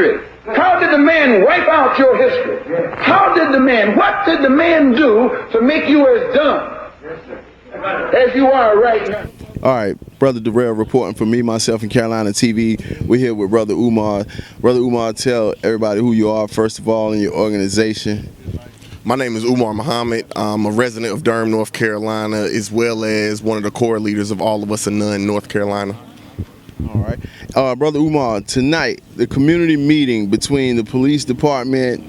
history? How did the man wipe out your history? What did the man do to make you as dumb as you are right now? All right, Brother Darrell reporting for Me, Myself, and Carolina TV. We're here with Brother Umar. Brother Umar, tell everybody who you are, first of all, and your organization. My name is Umar Muhammad. I'm a resident of Durham, North Carolina, as well as one of the core leaders of All of Us in None, North Carolina. All right. Brother Umar, tonight, the community meeting between the police department,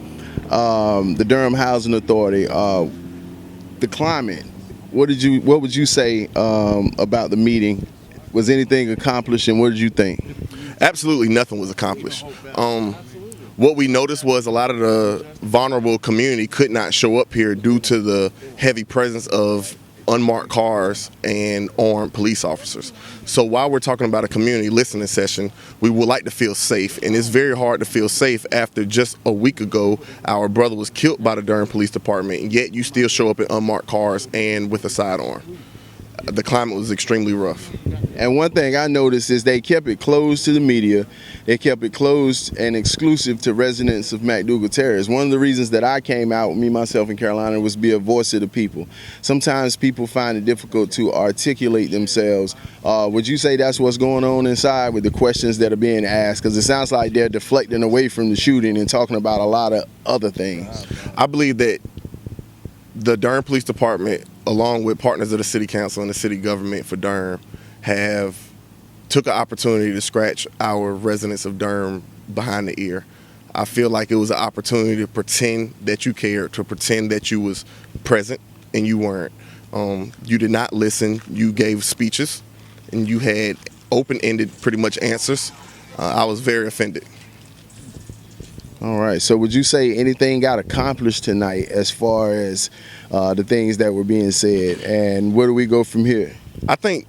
the Durham Housing Authority, the climate. What would you say about the meeting? Was anything accomplished, and what did you think? Absolutely nothing was accomplished. What we noticed was a lot of the vulnerable community could not show up here due to the heavy presence of unmarked cars and armed police officers. So while we're talking about a community listening session, we would like to feel safe, and it's very hard to feel safe after just a week ago our brother was killed by the Durham Police Department, and yet you still show up in unmarked cars and with a sidearm. The climate was extremely rough. And one thing I noticed is they kept it closed to the media. They kept it closed and exclusive to residents of McDougal Terrace. One of the reasons that I came out, Me, Myself, and Carolina, was to be a voice of the people. Sometimes people find it difficult to articulate themselves. Would you say that's what's going on inside with the questions that are being asked? Because it sounds like they're deflecting away from the shooting and talking about a lot of other things. I believe that the Durham Police Department, along with partners of the City Council and the City Government for Durham, have took an opportunity to scratch our residents of Durham behind the ear. I feel like it was an opportunity to pretend that you cared, to pretend that you was present, and you weren't. You did not listen. You gave speeches, and you had open-ended pretty much answers. I was very offended. All right, so would you say anything got accomplished tonight as far as the things that were being said, and where do we go from here? I think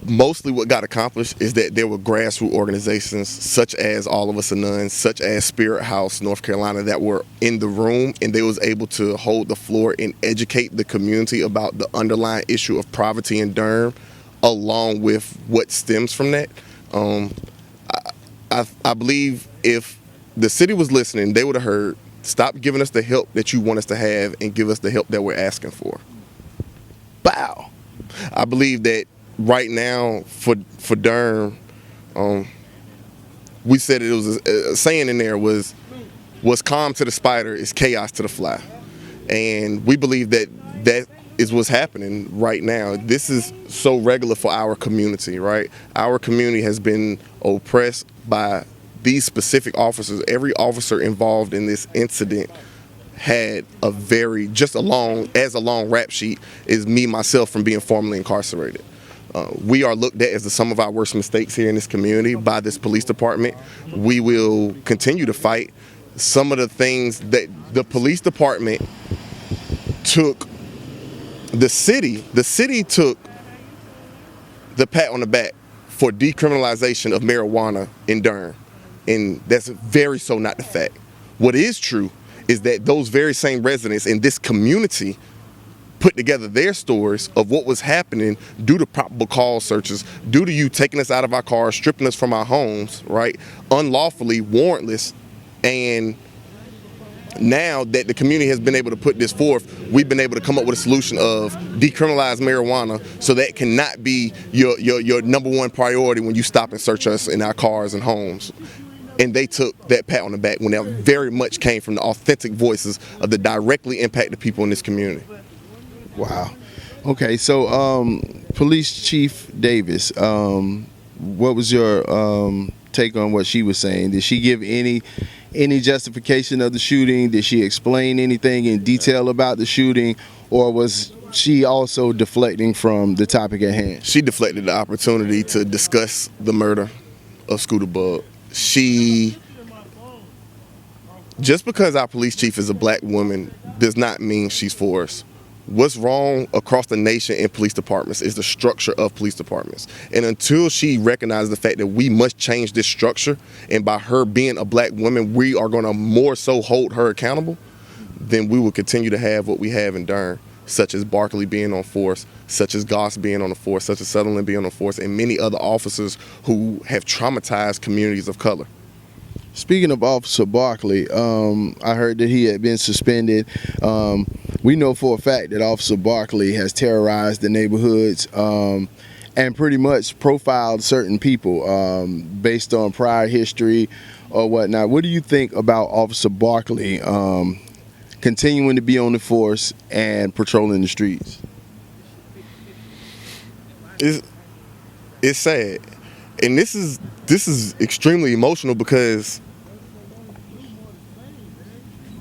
mostly what got accomplished is that there were grassroots organizations such as All of Us in None, such as Spirit House, North Carolina, that were in the room, and they was able to hold the floor and educate the community about the underlying issue of poverty in Durham, along with what stems from that. I believe if the city was listening, they would have heard, stop giving us the help that you want us to have and give us the help that we're asking for. Bow. I believe that right now for Durham, we said it was a saying in there was, what's calm to the spider is chaos to the fly. And we believe that that is what's happening right now. This is so regular for our community, right? Our community has been oppressed by these specific officers. Every officer involved in this incident had a very, just a long rap sheet is me, myself, from being formerly incarcerated. We are looked at as the sum of our worst mistakes here in this community by this police department. We will continue to fight. Some of the things that the police department took, the city took the pat on the back for decriminalization of marijuana in Durham. And that's very so not the fact. What is true is that those very same residents in this community put together their stories of what was happening due to probable cause searches, due to you taking us out of our cars, stripping us from our homes, right, unlawfully, warrantless. And now that the community has been able to put this forth, we've been able to come up with a solution of decriminalize marijuana so that cannot be your number one priority when you stop and search us in our cars and homes. And they took that pat on the back when that very much came from the authentic voices of the directly impacted people in this community. Wow. Okay, so Police Chief Davis, what was your take on what she was saying? Did she give any justification of the shooting? Did she explain anything in detail about the shooting, or was she also deflecting from the topic at hand? She deflected the opportunity to discuss the murder of Scooter Bug. Just because our police chief is a black woman does not mean she's for us. What's wrong across the nation in police departments is the structure of police departments. And until she recognizes the fact that we must change this structure, and by her being a black woman, we are going to more so hold her accountable, then we will continue to have what we have in Durham, such as Barclay being on force, such as Goss being on the force, such as Sutherland being on the force, and many other officers who have traumatized communities of color. Speaking of Officer Barclay, I heard that he had been suspended. We know for a fact that Officer Barclay has terrorized the neighborhoods and pretty much profiled certain people based on prior history or whatnot. What do you think about Officer Barclay continuing to be on the force and patrolling the streets? It's sad, and this is extremely emotional because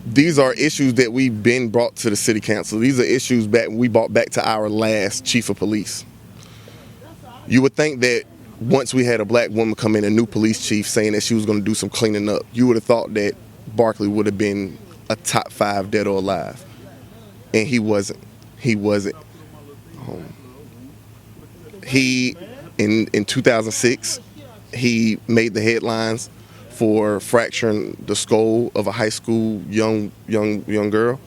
these are issues that we've been brought to the city council. These are issues we brought back to our last chief of police. You would think that once we had a black woman come in, a new police chief, saying that she was going to do some cleaning up, you would have thought that Barclay would have been a top 5 dead or alive, and he wasn't. He in 2006, he made the headlines for fracturing the skull of a high school young girl.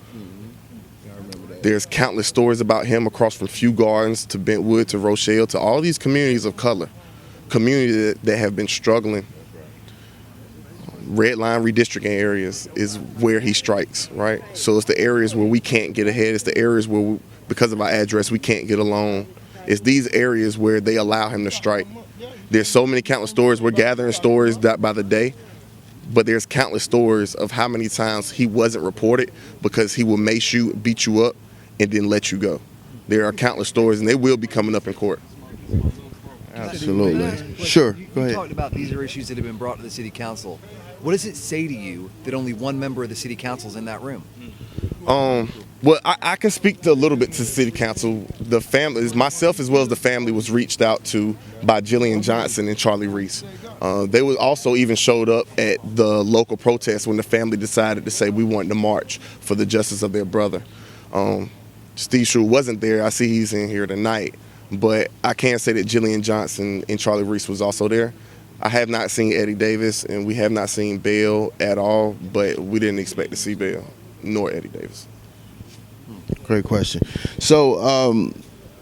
There's countless stories about him across from Few Gardens to Bentwood to Rochelle to all these communities of color, communities that have been struggling. Red line redistricting areas is where he strikes, right? So it's the areas where we can't get ahead. It's the areas where, because of our address, we can't get a loan. It's these areas where they allow him to strike. There's so many countless stories. We're gathering stories by the day, but there's countless stories of how many times he wasn't reported because he will mace you, beat you up, and then let you go. There are countless stories, and they will be coming up in court. Absolutely. Sure. Go ahead. You talked about these are issues that have been brought to the city council. What does it say to you that only one member of the city council is in that room? Well, I can speak a little bit to the city council. The family, myself as well as the family, was reached out to by Jillian Johnson and Charlie Reese. They were also even showed up at the local protest when the family decided to say we wanted to march for the justice of their brother. Steve Shrew wasn't there. I see he's in here tonight, but I can say that Jillian Johnson and Charlie Reese was also there. I have not seen Eddie Davis, and we have not seen Bell at all, but we didn't expect to see Bell nor Eddie Davis. Great question. So,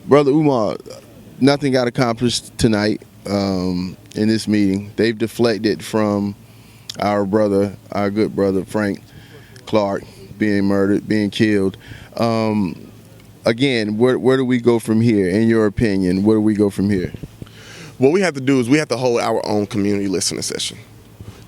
Brother Umar, nothing got accomplished tonight in this meeting. They've deflected from our good brother, Frank Clark, being murdered, being killed. Again, where do we go from here? In your opinion, where do we go from here? What we have to do is we have to hold our own community listening session.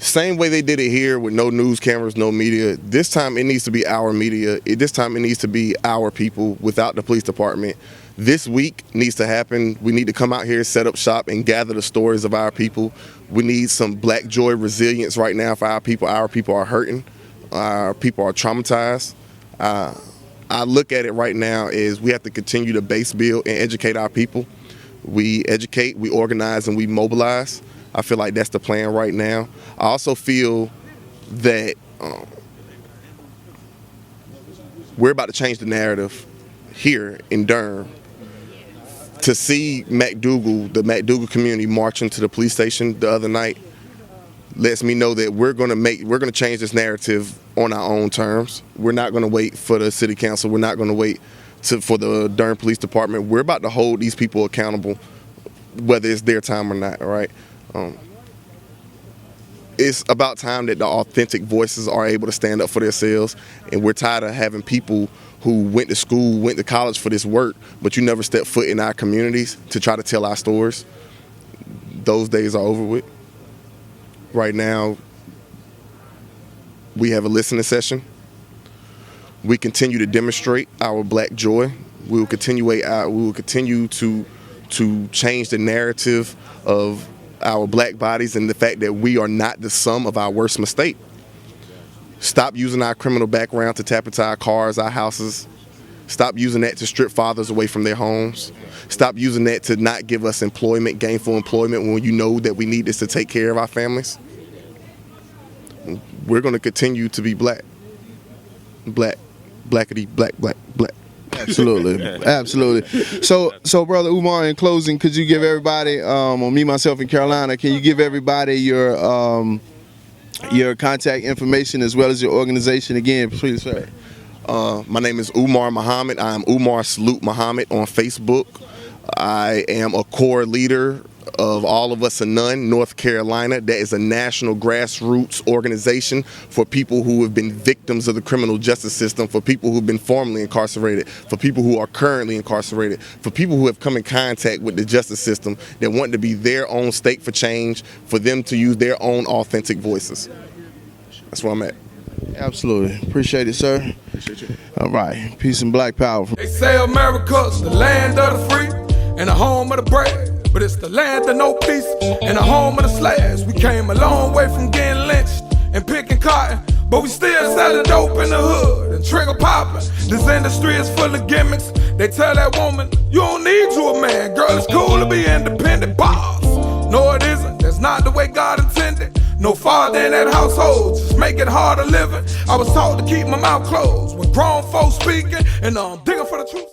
Same way they did it here with no news cameras, no media. This time it needs to be our media. This time it needs to be our people without the police department. This week needs to happen. We need to come out here, set up shop, and gather the stories of our people. We need some black joy resilience right now for our people. Our people are hurting. Our people are traumatized. I look at it right now as we have to continue to base build and educate our people. We educate, we organize, and we mobilize. I feel like that's the plan right now. I also feel that we're about to change the narrative here in Durham. To see the McDougal community marching to the police station the other night lets me know that we're going to change this narrative on our own terms. We're not going to wait for the city council. We're not going to wait for the Durham Police Department. We're about to hold these people accountable, whether it's their time or not, all right? It's about time that the authentic voices are able to stand up for themselves, and we're tired of having people who went to school, went to college for this work, but you never step foot in our communities to try to tell our stories. Those days are over with. Right now, we have a listening session. We continue to demonstrate our black joy. We will continue to change the narrative of our black bodies and the fact that we are not the sum of our worst mistake. Stop using our criminal background to tap into our cars, our houses. Stop using that to strip fathers away from their homes. Stop using that to not give us employment, gainful employment, when you know that we need this to take care of our families. We're going to continue to be black. Black. Blackity, black, black, black. Absolutely, absolutely. So, Brother Umar, in closing, could you give everybody, on Me, Myself, and Carolina, can you give everybody your contact information as well as your organization again, please, sir? My name is Umar Muhammad. I am Umar Salute Muhammad on Facebook. I am a core leader of All of Us or None, North Carolina. That is a national grassroots organization for people who have been victims of the criminal justice system, for people who've been formerly incarcerated, for people who are currently incarcerated, for people who have come in contact with the justice system that want to be their own stake for change, for them to use their own authentic voices. That's where I'm at. Absolutely. Appreciate it, sir. Appreciate you. All right. Peace and black power. They say America's the land of the free and the home of the brave, but it's the land of no peace and the home of the slaves. We came a long way from getting lynched and picking cotton, but we still selling dope in the hood and trigger popping. This industry is full of gimmicks. They tell that woman, you don't need you a man. Girl, it's cool to be independent boss. No, it isn't. That's not the way God intended. No father in that household, just make it harder living. I was taught to keep my mouth closed when grown folks speaking, and I'm digging for the truth.